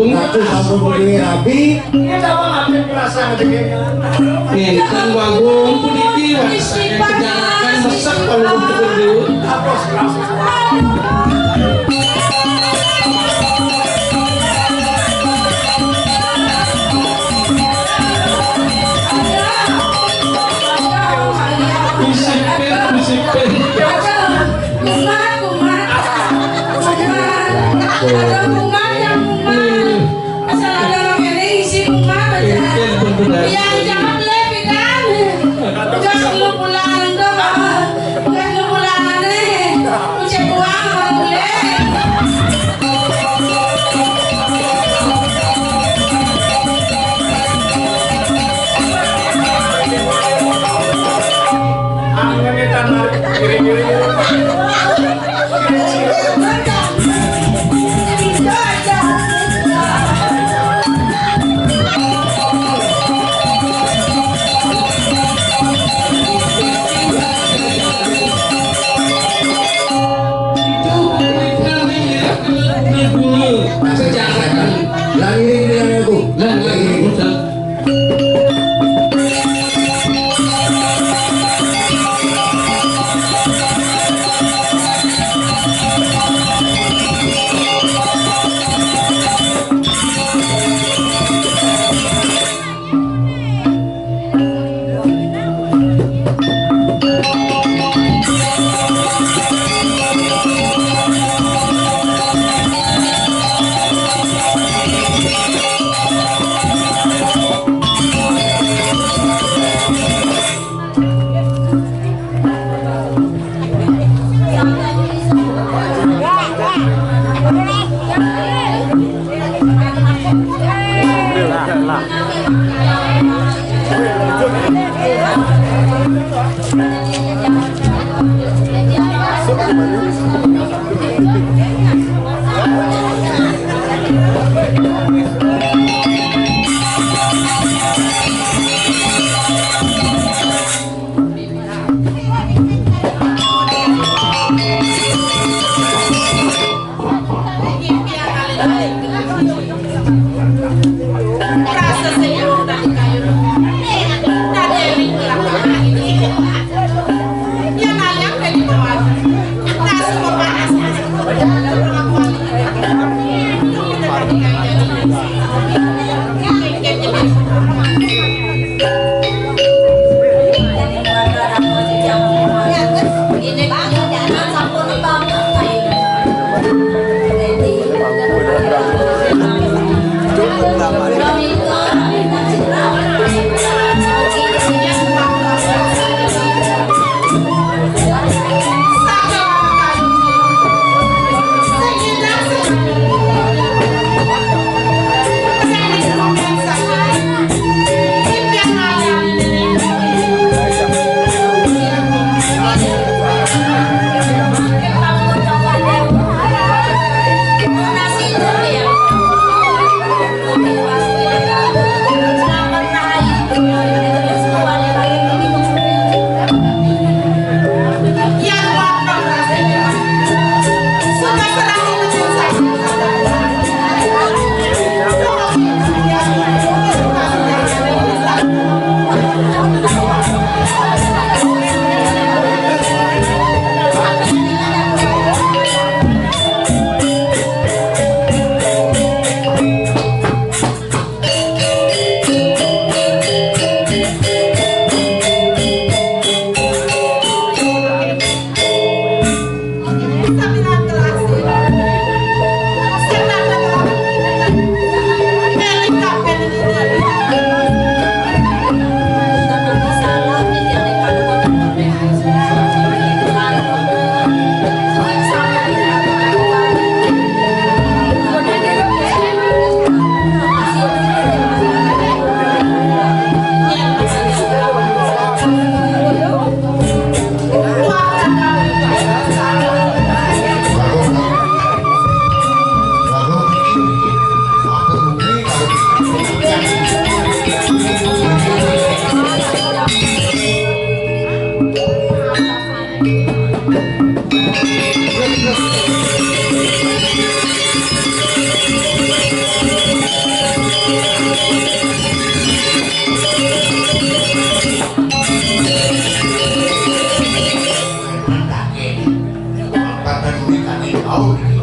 Agung Aku kamu beli rapi. Kita apa ngambil perasaan dengan Ngentang Agung puniki kejangan masak kalau untuk berdua. apa Wow.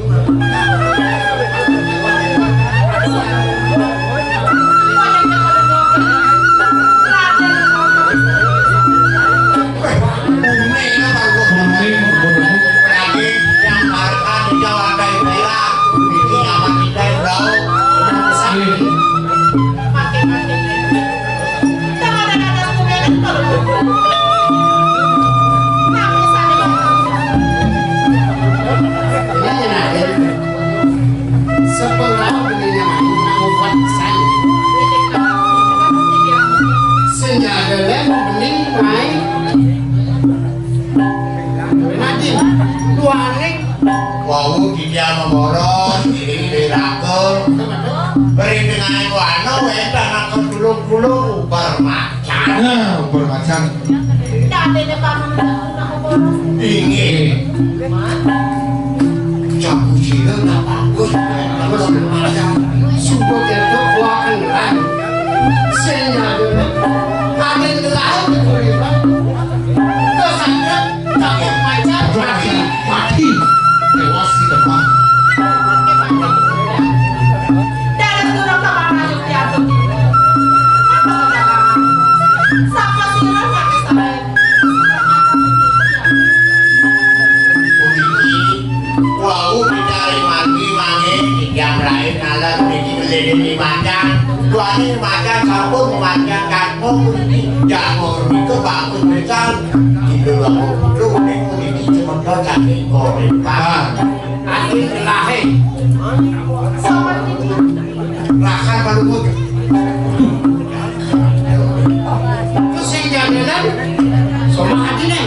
Wow, dia memborong, ini rakul. Beri dengan wano, wedan aku dulu bermacan. Nah, bermacan. Ingin. Capu sila tak bagus. Terus bermacan. Sudah kita buahkan lagi. Sehingga ada yang lain diberikan. Kesana takut macam Mati. Tewas di depan. Wow, dicari mati mangi yang lain alam di macan. Tuani macan kampung macan kampung jamur itu bagus besar. Itu aku ini cuma kau cari korek. akhir lahir. Rakan balungut. Terus yang jadilan sama hati nih.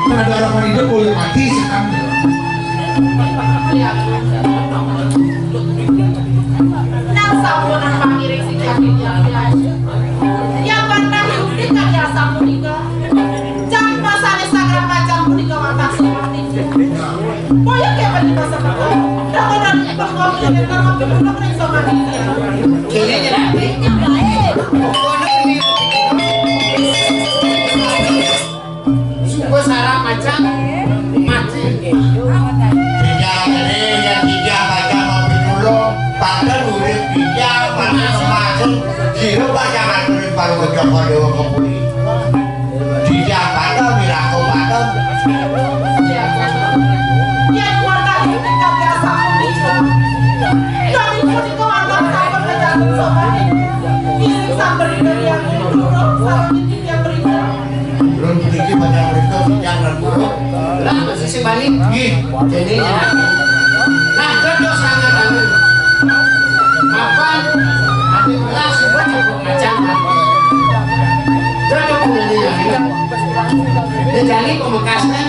Ada orang hidup boleh mati sekarang. Suku sarap macam mati. Bicara ini yang tiga baca mau dulu, padahal urip bicara mana masuk, kira baca urip baru baca dewa kepuli. Tiga baca miraku baca. Belum sedikit baca urip itu jangan buruk. Lah masih si balik. Gih, Jadi nah cocok sangat anu. Apa? Hati belas buat macam cocok ini ya. Dia jadi pemekasnya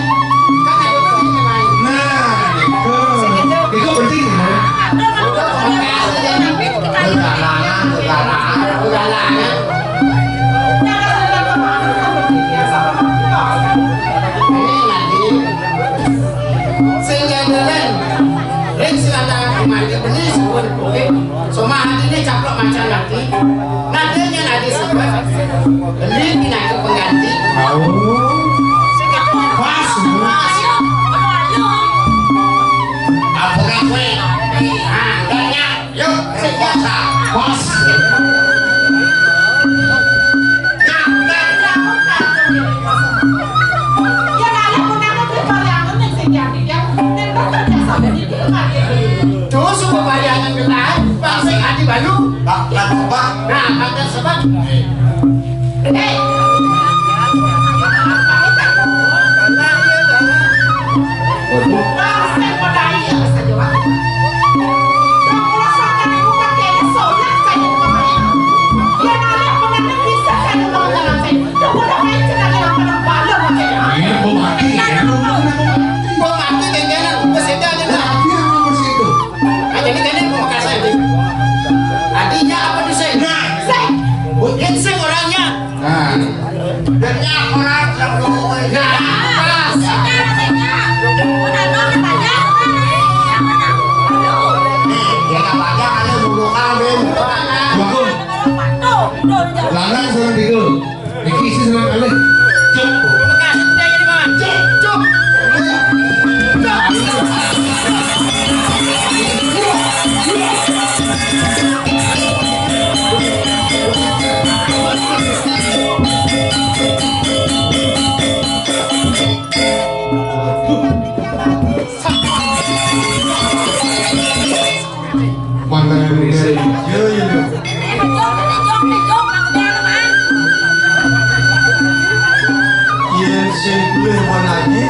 kan ada begini main. Nah, itu penting. Pemekasnya jadi udah lama. udah lama. Ini nanti sehingga jalan ring selatan kemari benih sebuah oke sama hati ini caplok macam nanti nantinya nanti sebab beli pindah pengganti Pas. Apa kamu? ah banyak Yuk, puasa. Pas. terus semua bayangan kita bangsa hati baru Pak, Pak. nah pakai sebab Ini mau mati. gua mati dengan peseda aja dah Dia nomor situ. jadi kan mau kasih adinya apa tuh saya Nah, yang saya Denyak orang sebelum Lanang senang tiga. Niki isi senang alih. Cuk. Mantan Indonesia. Yen sing boleh menaji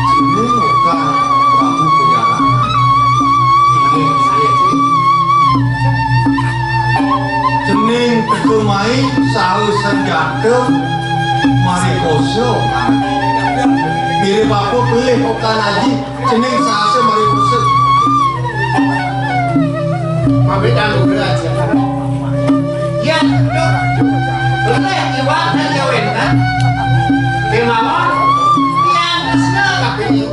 sini muka Prabu Kujara jening ketumai sausan jatuh mari koso mirip apa boleh okan aji jening sause mari koso Mabit anugerah aja. Ya, boleh iwan dan jawin kan? Kemauan yang senang tapi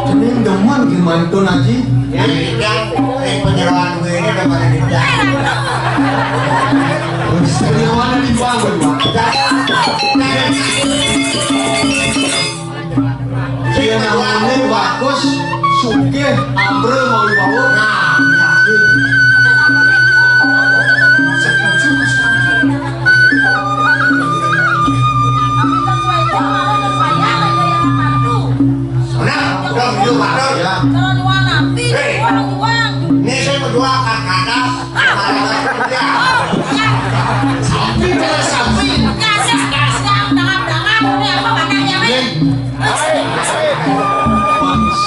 jening demen gimana tuh aji penyerahan gue ini udah pada tidak. Penyerahan dibangun dia namanya bagus suke ambre mau dibawa Udah video baru ya. Ini saya berdua kata sapi dengan sapi.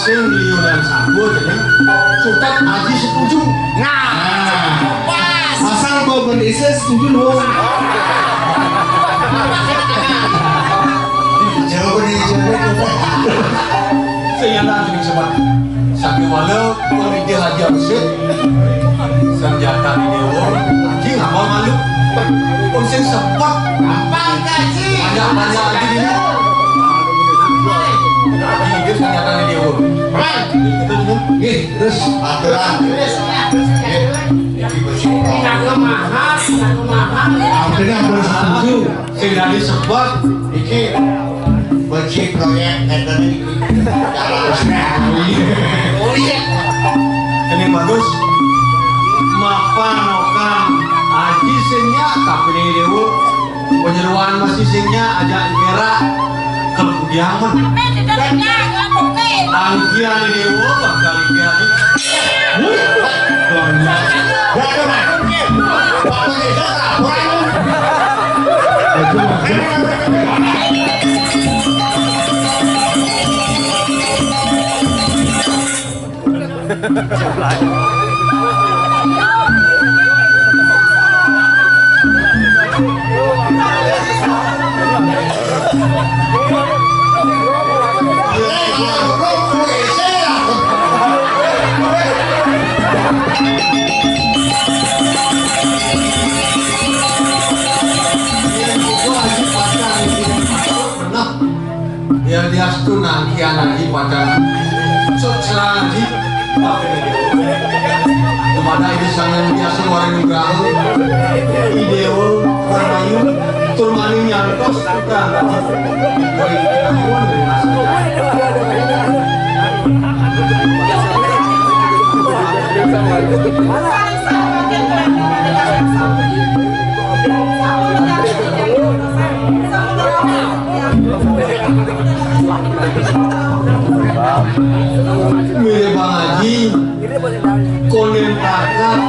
sing liu dan sabut jadi sultan aji setuju Asal kau berisi setuju loh. jauh nih senyata jenis sebat sakit walau orang haji arsip senjata di dewa aji ngapa malu pun sing sebat Apa gaji? banyak aji ini aji dia senjata di dewa Gih, terus aturan ini bersih Nggak mahal, nggak mahal. akhirnya harus setuju. sing dari sebat iki bersih proyek ekonomi Oh iya. ini bagus mapan okan aji singnya tapi ini dewa penyeruan masih singnya ajak merah kemudian angkian ini dewa bakal kian biar dia tuh nangkian lagi pada setelah lagi kepada ini sangat biasa orang yang gaul ideal bermayu turmani nyantos bukan dari ketahuan dari mirip Bang Haji konen kakak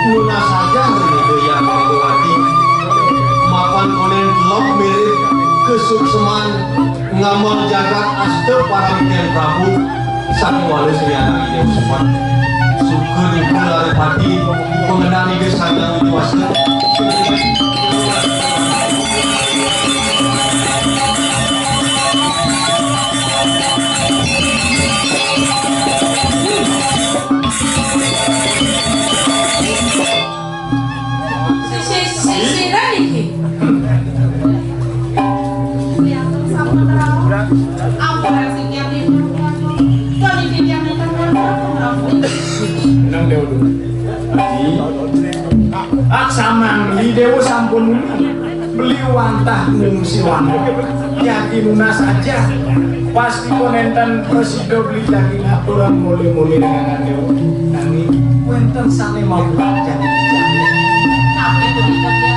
Nuna saja ini yang Megawati mapan konen lok mirip kesukseman ngamal jagat aste para Mikian Prabu sang wali sriana ide usupan syukur ibu lari pati pengendali gesana wiwasa Aksamang li dewa sampun beli wantah ngungsi wantah yakinuna saja pasti konenten presido beli lagi aturan muli-muli dengan dewa nangi wenten sane mau jangan Apa itu dikatnya?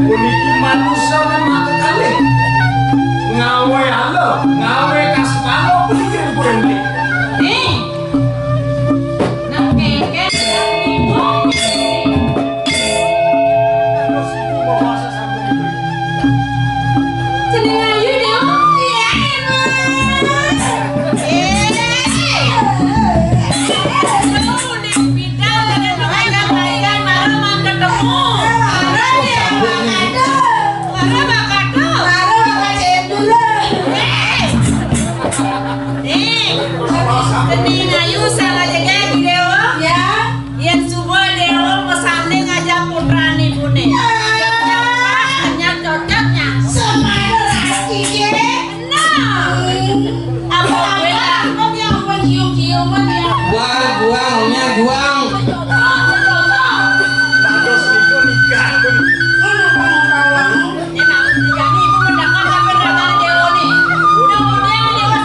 Uniki manusia memang kekali ngawe halo, ngawe kasmano pikir berhenti Nak keke Seneng ayu dong? Iya Kamu udah bidal dan mereka marah mantan ketemu Kening ayu salah jaga di dewa ya yang semua dewa mesane ngajak putra nih bune cocoknya cocoknya semangat hati nah apa kok yang cium-ciuman ya Buang. terus itu nikah enak jadi ibu mendakan sampai dagang dewa nih kemudian dewa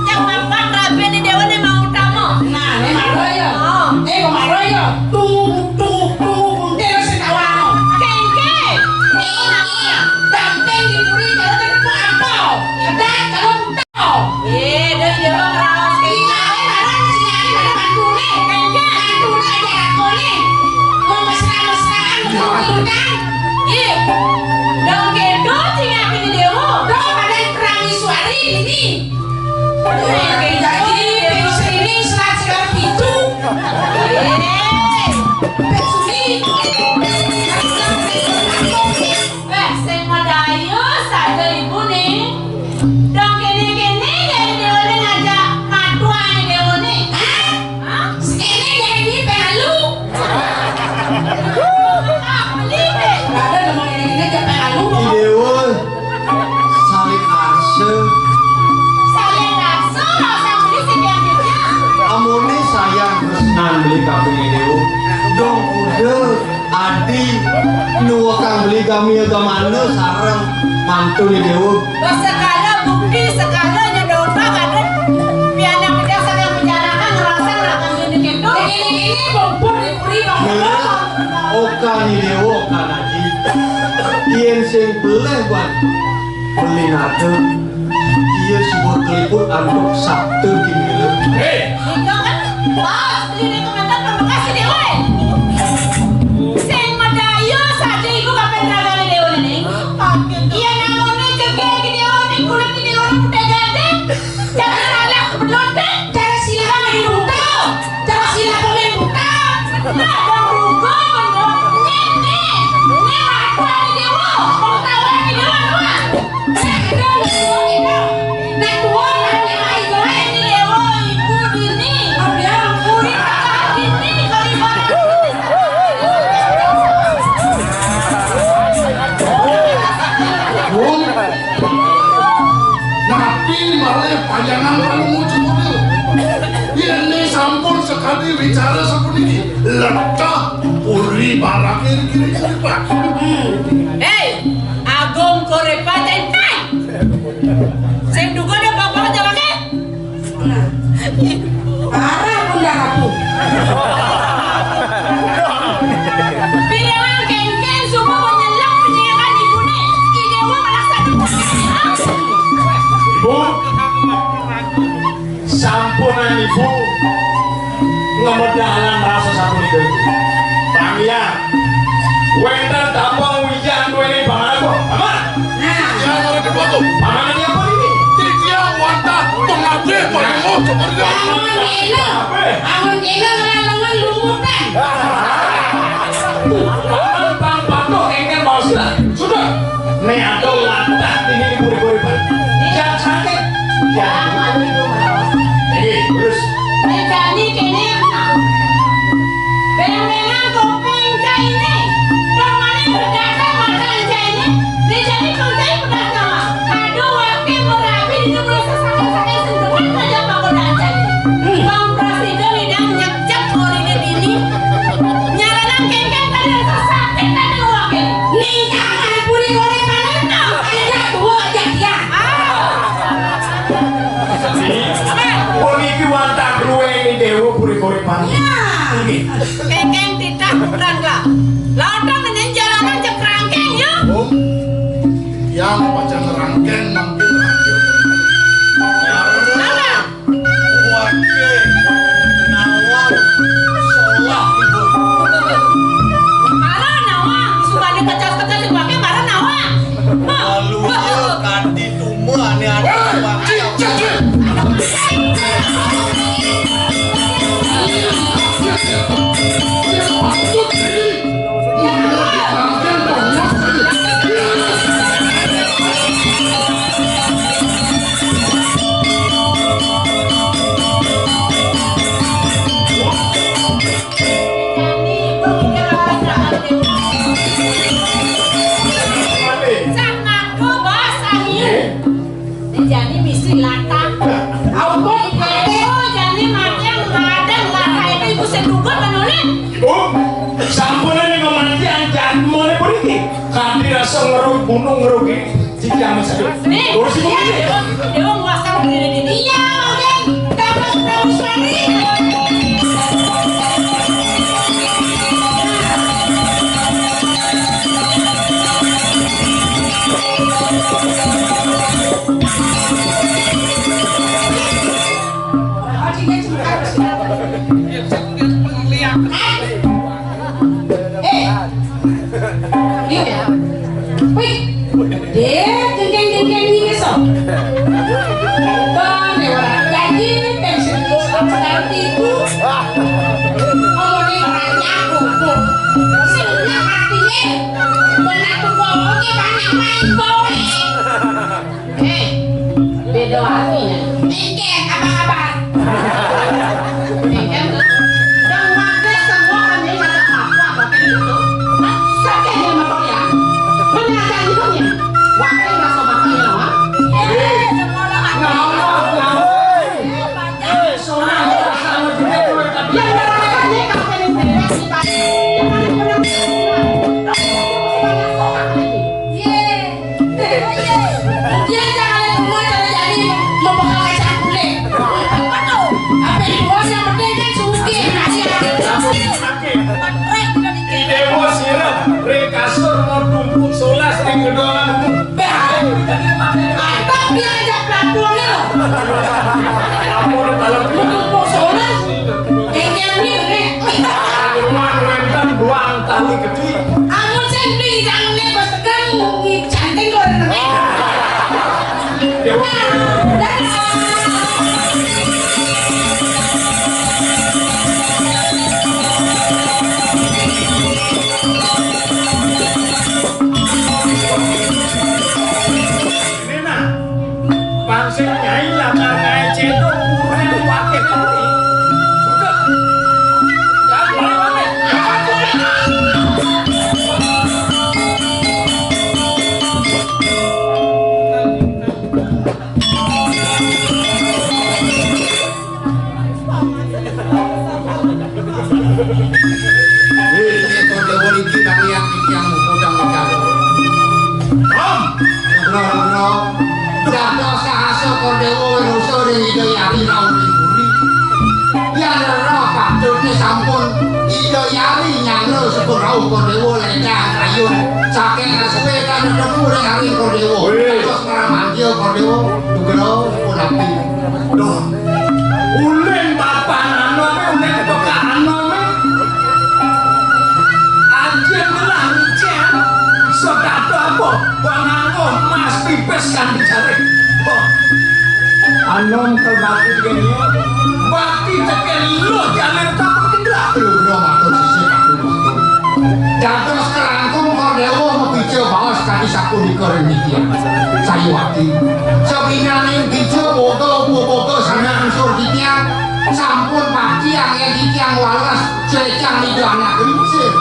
yang makan rabe nih dewa nih mau tamu Nah, ini maroyo. Maroyo. Tunggu. Dia masih tawano. kengke Iya. Banteng diburi kalau ketemu apa? Ada kalau tahu. dari dewa ngerawas Iya, marah sih ada bantune. Kengke. Bantune aja rakone. Mau mesra-mesraan betul-betul. Ih, dong kedo tinggal di dewa Doa pada perangi suari ini. Jadi ini serat-serat itu. sing modayo sada ibu nih dong kene-kene dari dewa nih ngajak matua nih dewa nih hah? Ini jadi pelu. Beli deh Ada nama ini jadi pelu. Dewa saling arse saya langsung rasa beli sekian-sekian amone sayang resnan beli kambing dewa dong udah adi nuwa kang beli kami mana sareng mantu nih dewa segala bukti segala nyedota kadang piana kita sedang menjarakan ngerasa ngerakan gini gitu Ini kompor diburi Bener, oka nih dewa oka lagi ien sing beleh buat beli nade dia sebuah keliput antuk sabtu gini itu kan bos beli komentar terima kasih dewa sing medayo saja ibu kapan ragali dewa ini iya namanya cegah gini dewa ini kulit ini orang udah ganteng jangan salah belum deh cara sila main buta. Cara sila main buta. nah dan rugo bener ini aku ada dewa mau tahu lagi dewa Nah, tua ada lagi gue. ini dewa ibu ini Dia murid kakak ini kali barang Nabi malah panjangan kamu muncul. Ini sampun sekali bicara seperti ini. Letak uri barang kiri-kiri pak. hei agung korepa tentai sing duga dia bapak jawabnya Parah bunda aku. Bilang kengkeng semua menyelam penyiaran ibu nih idewa malah satu ibu sampunan ibu ngemedalan rasa sampun itu bang ya wenda tampang wijan Kabeh pada mojo kerja. Amun dino lalangan lumutan. Bang Patuh ingin mau silat. Sudah. Nek ada wadah ini buri-buri. Jangan sakit. Ini terus. Jadi kene benang kopeng caine. Domane berdatang makan caine. Dijadi kontai berdatang. Aduh wakil merapi di proses sakit-sakit sentuhan saja pakodan caine. Bang Presiden idang nyecek orine dini. Nyaranan kengkeng tadi sakit tadi wakil. Ning jangan puri goreng mana no. Ada dua ya. Polisi wantah ruwe ini dewa buri-buri pan. Kengkeng tidak kurang lah. Lodong ini jalanan cekrangkeng ya. Om, yang pacar rangkeng mampir rangkeng. Mana? Wakil nawang solak ibu. Marah nawang. Sukanya kecas-kecas dipakai marah nawang. Lalu dia kanti tumu aneh-aneh wakil. Sangatku bos angin. Jadi misi latang. Aku jadi makan ladang lata itu ibu seduga penulis. Sampune ning kematian jadmone polisi. Kanthi rasa ngerung gunung ngerugi. Jika mesake. Nih, Urus ibu ini. dia nguasa berdiri di dia. Iya, Oden. Kamu tahu suami. Beda artinya. Engkek, apa kabar? Engkek tuh. Yang makan semua kan dia macam apa wakil itu? Hah? Sakit dia makan ya? Mana ada ibunya? Wakil masuk makan ya loh? Semua orang ada. Yang barang-barang dia kalau pengen beda sih Pak. Yang mana pernah dia jangan semua jadi membawa kacang kulit. Apa tuh? Apa yang bos yang penting kan suki kasih. Dewa sirap, rekasur mau tumpuk solas ning gedongan. Mantap dia ajak pelakuannya loh. Ampun dalam Tumpuk solas. Kayaknya ini. rumah rentan buang tali gede. Amun saya beli jangan lepas tekan cantik kok. Dewa Nena, pansel nyai lah nyai cendol kurang wakil tadi. Sudah. Jangan balik-balik. Ini tuh dewa iki bang yang mudang menjaga. No. Jatuh sahasa kordewo rusuh di ide yari rauni buri. Yang roh patutnya sampun ide yari nyangro sepurau kordewo lecah ayun. Saking asuwe kan nemu ring hari kordewo. Terus ngeramandio kordewo dugero punapi. Duh. Ulen papanan wae ulen bekaan wae. Anjir ngelancen. Sodato apa? Bangango mas pipes kan dicari. Anu anom terbakti gini bakti tekan lo jangan takut tidak Lho matur sisih kabeh. Dados kerangkung Kordewo mebijo baos kadi sapunika reniki. Sayuwati. Sepinaning bijo foto sangat unsur titiang sampun pati angin titiang walas cecang lido anak geringsir.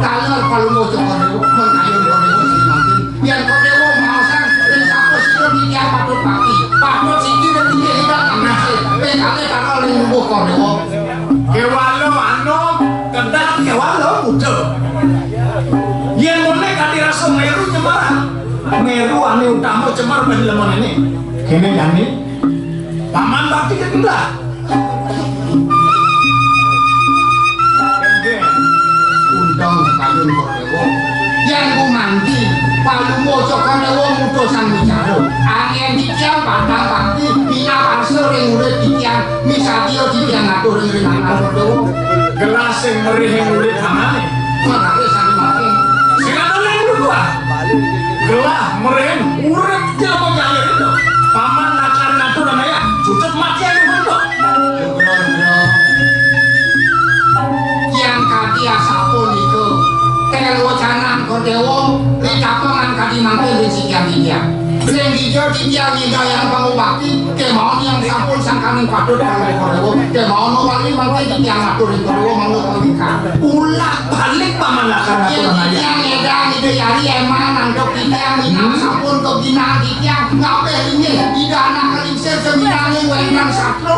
Kalor palungo Kordewo mengayun Kordewo simantin. Yang Kordewo maosan ing saposiro titiang patut pati. Patut siji reniki hilang anase. Pekane karo lingkuh Kordewo. kewalo anom kedang kewalo muda yang mulai kati rasa meru cemara meru ane utama cemar bagi lemon ini kene yani paman bakti ke enggak undang kayun Kordewo yang gumanti palungo Kordewo muda sang wicara angin titiang padang bakti bina pasir yang urip titiang misatio titiang ngatur yang rinangan Kordewo gelas yang merih yang udah tangannya makanya sang makin sekarang yang kedua gelah merem urip jelma galer itu paman nakar ngatur namanya cucut mati yang bentuk yang kati asapun itu telo canan Kordewo dikapengan kati makin di sikian-sikian sing hijau titiang yang pangubakti kemauan yang sampun sangkaning patut oleh Kordewo kemauan wali makin titiang ngatur yang Kordewo mangut pengika ulah balik paman nakar ngatur namanya yang edang ide yari emang nandok titiang minang sampun kebinaan titiang ngape ini tidak anak kelingsir seminangnya wenang satro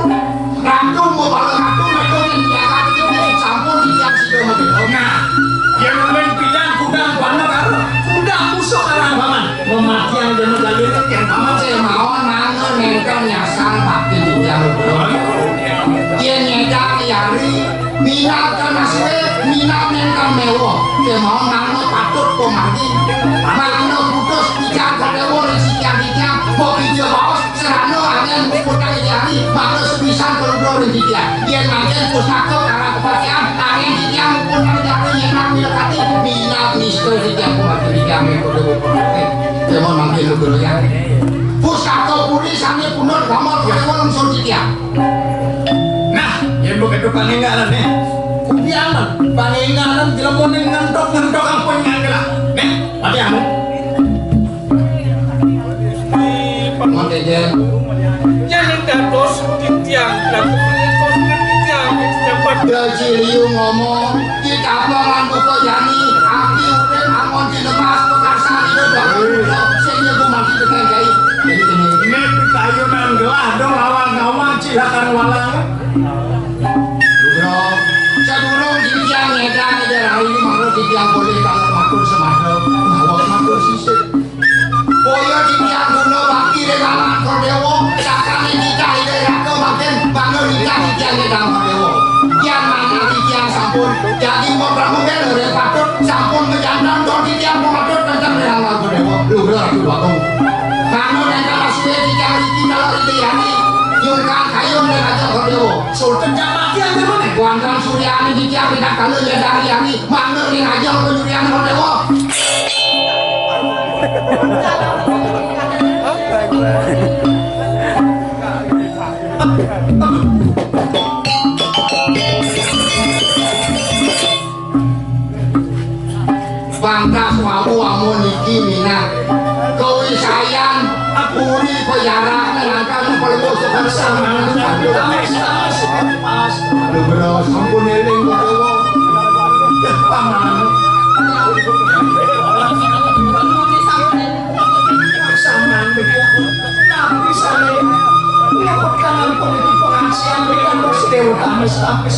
rantung mau balas satu mereka yang biasa itu sampun titiang sido mobil nah yang mulai pilihan kudang warna baru kudang musuh karang paman memati yang jelma galer itu yang paman saya mau nangan nengkang nyasar bakti titiang yang edang yari minat kan aswe minat nengkang mewo kemauan nangan patut pemati mana putus titiang Kordewo resikian titiang kok hijau baos serano angin putang yari mana sepisan keluar titiang yang makin pusako karena kepatian angin titiang putang yari yang nambil kati minat nisko titiang pemati titiang Kordewo pemati kemauan makin lu ya pusako puri sani punur gamot Kordewo langsung titiang nah yang begitu paninggalan nih kudiaman paninggalan jelma ngantok ang penyanggelah nih pati amu Montejen Jangan dados titiang lakukan titiang dapat Gajiliu ngomong kita pengan buka yani api urip angon dilepas pekasan itu dong sehingga gue mati dengan jahit jadi gini ini kayunan gelah dong lawan cilakan walang bro sebelum titiang ngedang rai malu titiang boleh kalau makur semadro ngawak makur sisik boyo titiang guna bakti dengan Kordewo sakane nikah ide raka makin bangun nikah titiang ngedang Kordewo yang mana titiang sampun jadi mau pramugen udah patut sampun menjandang dong titiang pematut tentang yang Kordewo lu bro aku bakung kanu nengkal aswe titiang riki kalau ide yani yungkang kayung dengan Kordewo sultan jamati yang gimana Kuandang Suryani titiang tidak kalau dari yani mana ring aja penyurian Kordewo Bangkas wawu amun iki minat kowe sayang puri peyarak nangkang pelemu sama aduh bro sampun eling Kordewo paman samaan begitu tapi saya ngepot kangen politik pengasian berikan bersedewa kami sampai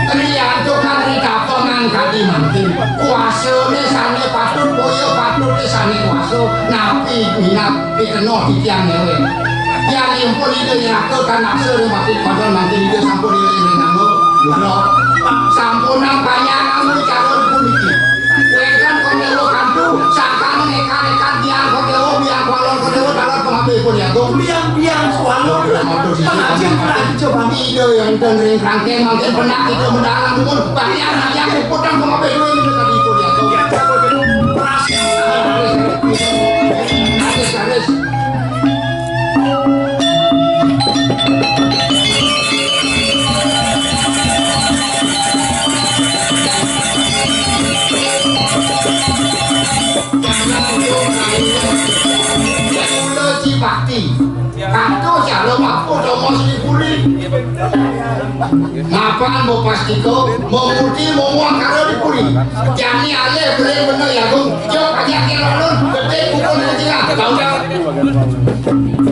Riyanto kan rikapengan kati mantin kuasane sane patut boyo patut sane kuaso napi minat dikeno titiang ngewe yang impun itu yakto kan aksir mati kodon mantin itu sampun iling nanggo lho sampun nang banyak nanggo calon politik wekan Kordewo kantu sakang nekan-nekan tiang Kordewo biang kolon Kordewo calon pengambil pun ya tuh. Biang soalnya pengajian coba Ide yang dengerin rangkaian mungkin pernah itu mendalam pun tapi anak yang putang sama bedo ini bisa itu ya tuh. ya coba begitu perasaan Habis. Bakti, kado jalo mampu domo Sripuri. Mapan mau pastiko, mau mudi, mau muang karo dipuri. Jani ale beli bener ya gung, jauh kaya kira lun, gede pukul nanti lah. Tahu